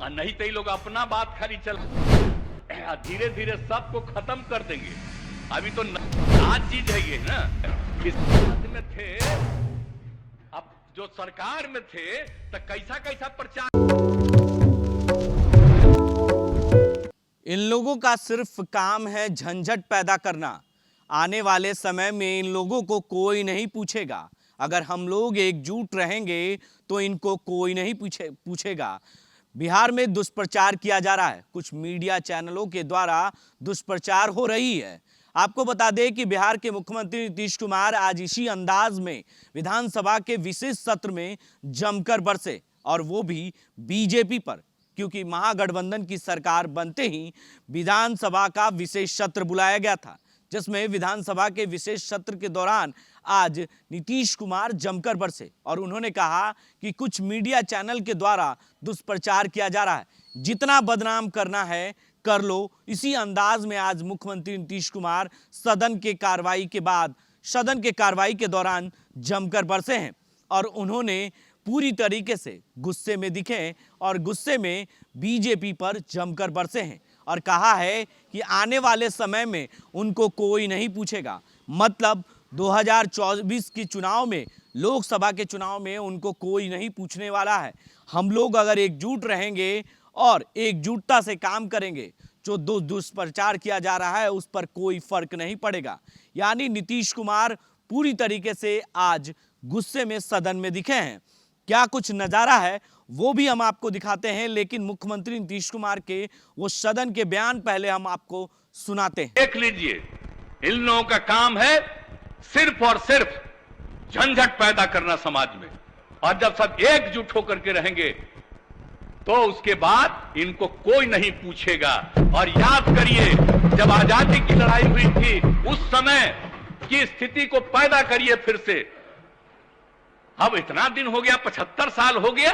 और नहीं तो ये लोग अपना बात खाली चला, धीरे धीरे सबको खत्म कर देंगे। अभी तो आज चीज है ये ना, इस में थे, अब जो सरकार में थे तो कैसा कैसा प्रचार। इन लोगों का सिर्फ काम है झंझट पैदा करना। आने वाले समय में इन लोगों को कोई नहीं पूछेगा। अगर हम लोग एकजुट रहेंगे तो इनको कोई नहीं पूछेगा। बिहार में दुष्प्रचार किया जा रहा है, कुछ मीडिया चैनलों के द्वारा दुष्प्रचार हो रही है। आपको बता दें कि बिहार के मुख्यमंत्री नीतीश कुमार आज इसी अंदाज में विधानसभा के विशेष सत्र में जमकर बरसे, और वो भी बीजेपी पर, क्योंकि महागठबंधन की सरकार बनते ही विधानसभा का विशेष सत्र बुलाया गया था, जिसमें विधानसभा के विशेष सत्र के दौरान आज नीतीश कुमार जमकर बरसे और उन्होंने कहा कि कुछ मीडिया चैनल के द्वारा दुष्प्रचार किया जा रहा है, जितना बदनाम करना है कर लो। इसी अंदाज में आज मुख्यमंत्री नीतीश कुमार सदन के कार्रवाई के दौरान जमकर बरसे हैं और उन्होंने पूरी तरीके से गुस्से में दिखे और गुस्से में बीजेपी पर जमकर बरसे हैं और कहा है कि आने वाले समय में उनको कोई नहीं पूछेगा। मतलब 2024 के चुनाव में, लोकसभा के चुनाव में उनको कोई नहीं पूछने वाला है। हम लोग अगर एकजुट रहेंगे और एकजुटता से काम करेंगे, जो दुष्प्रचार किया जा रहा है उस पर कोई फर्क नहीं पड़ेगा। यानी नीतीश कुमार पूरी तरीके से आज गुस्से में सदन में दिखे हैं। क्या कुछ नजारा है वो भी हम आपको दिखाते हैं, लेकिन मुख्यमंत्री नीतीश कुमार के वो सदन के बयान पहले हम आपको सुनाते हैं। देख लीजिए, इन लोगों का काम है सिर्फ और सिर्फ झंझट पैदा करना समाज में, और जब सब एकजुट होकर के रहेंगे तो उसके बाद इनको कोई नहीं पूछेगा। और याद करिए, जब आजादी की लड़ाई हुई थी उस समय की स्थिति को पैदा करिए फिर से। अब इतना दिन हो गया, 75 साल हो गया,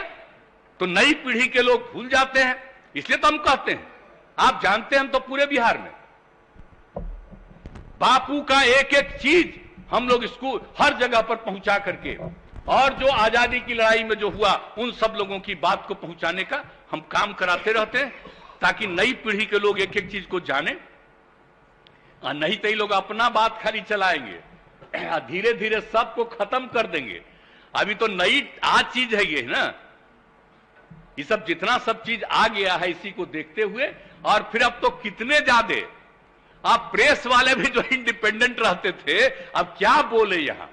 तो नई पीढ़ी के लोग भूल जाते हैं। इसलिए तो हम कहते हैं, आप जानते हैं हम तो पूरे बिहार में बापू का एक एक चीज हम लोग स्कूल हर जगह पर पहुंचा करके, और जो आजादी की लड़ाई में जो हुआ उन सब लोगों की बात को पहुंचाने का हम काम कराते रहते हैं, ताकि नई पीढ़ी के लोग एक एक चीज को जाने। और नहीं तो ये लोग अपना बात खाली चलाएंगे, धीरे धीरे सबको खत्म कर देंगे। अभी तो नई आज चीज है ये ना, ये सब जितना सब चीज आ गया है इसी को देखते हुए, और फिर अब तो कितने ज्यादा आप प्रेस वाले भी जो इंडिपेंडेंट रहते थे, अब क्या बोले यहां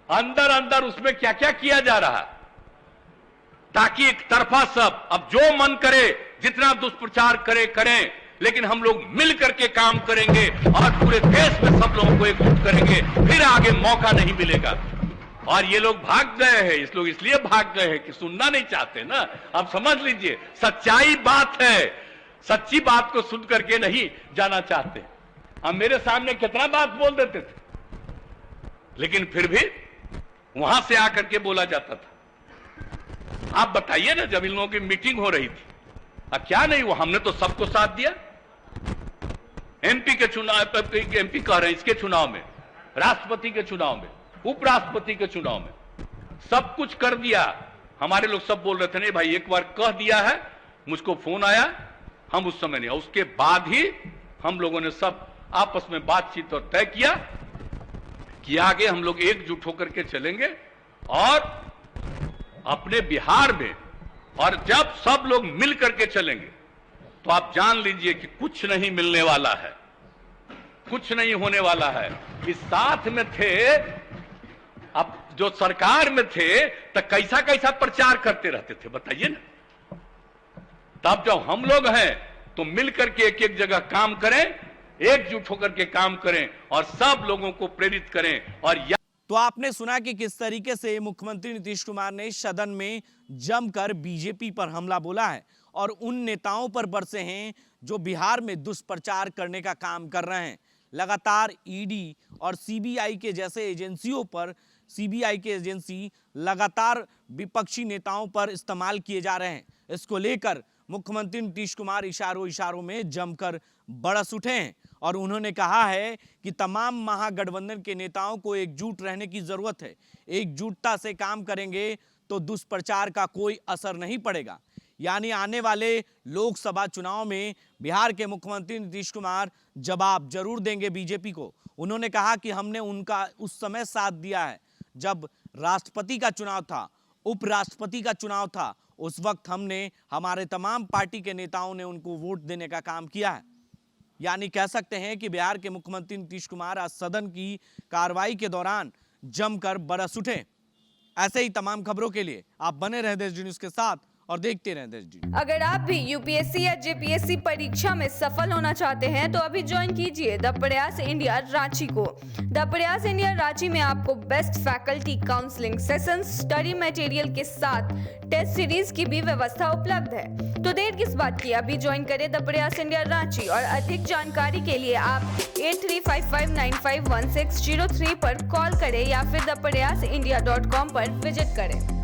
अंदर अंदर उसमें क्या क्या किया जा रहा, ताकि एक तरफा सब अब जो मन करे जितना दुष्प्रचार करें, लेकिन हम लोग मिल करके काम करेंगे और पूरे देश में सब लोगों को एकजुट करेंगे, फिर आगे मौका नहीं मिलेगा। और ये लोग भाग गए हैं, इस लोग इसलिए भाग गए हैं कि सुनना नहीं चाहते ना। अब समझ लीजिए, सच्चाई बात है, सच्ची बात को सुन करके नहीं जाना चाहते। हम मेरे सामने कितना बात बोल देते थे, लेकिन फिर भी वहां से आकर के बोला जाता था। आप बताइए ना, जब इन लोगों की मीटिंग हो रही थी, क्या नहीं हुआ? हमने तो सबको साथ दिया। एमपी के चुनाव, एमपी कह रहे हैं इसके चुनाव में, राष्ट्रपति के चुनाव में, उपराष्ट्रपति के चुनाव में, सब कुछ कर दिया। हमारे लोग सब बोल रहे थे नहीं भाई, एक बार कह दिया है, मुझको फोन आया, हम उस समय नहीं, उसके बाद ही हम लोगों ने सब आपस में बातचीत और तय किया कि आगे हम लोग एकजुट होकर के चलेंगे और अपने बिहार में, और जब सब लोग मिल करके चलेंगे तो आप जान लीजिए कि कुछ नहीं मिलने वाला है, कुछ नहीं होने वाला है। इस साथ में थे, अब जो सरकार में थे तो कैसा कैसा प्रचार करते रहते थे बताइए ना। तब जब हम लोग हैं तो मिल करके एक एक जगह काम करें, एकजुट होकर के काम करें और सब लोगों को प्रेरित करें। और तो आपने सुना कि किस तरीके से मुख्यमंत्री नीतीश कुमार ने सदन में जमकर बीजेपी पर हमला बोला है और उन नेताओं पर बरसे हैं जो बिहार में दुष्प्रचार करने का काम कर रहे हैं। लगातार ईडी और सीबीआई के जैसे एजेंसियों पर, सीबीआई के एजेंसी लगातार विपक्षी नेताओं पर इस्तेमाल किए जा रहे हैं। इसको लेकर मुख्यमंत्री नीतीश कुमार इशारों में जमकर बरस उठे हैं और उन्होंने कहा है कि तमाम महागठबंधन के नेताओं को एकजुट रहने की जरूरत है। एकजुटता से काम करेंगे तो दुष्प्रचार का कोई असर नहीं पड़ेगा। यानी आने वाले लोकसभा चुनाव में बिहार के मुख्यमंत्री नीतीश कुमार जवाब जरूर देंगे बीजेपी को। उन्होंने कहा कि हमने उनका उस समय साथ दिया है जब राष्ट्रपति का चुनाव था, उपराष्ट्रपति का चुनाव था, उस वक्त हमने, हमारे तमाम पार्टी के नेताओं ने उनको वोट देने का काम किया है। यानी कह सकते हैं कि बिहार के मुख्यमंत्री नीतीश कुमार आज सदन की कार्रवाई के दौरान जमकर बरस उठे। ऐसे ही तमाम खबरों के लिए आप बने रहें देश न्यूज के साथ और देखते रहें देश न्यूज। अगर आप भी यूपीएससी या जेपीएससी परीक्षा में सफल होना चाहते हैं तो अभी ज्वाइन कीजिए द प्रयास इंडिया रांची को। द प्रयास इंडिया रांची में आपको best faculty, counselling sessions, study material के साथ टेस्ट सीरीज की भी व्यवस्था उपलब्ध है। तो देर किस बात की, अभी ज्वाइन करें द प्रयास इंडिया रांची और अधिक जानकारी के लिए आप 8355951603 पर कॉल करें या फिर thepryasindia.com पर विजिट करें।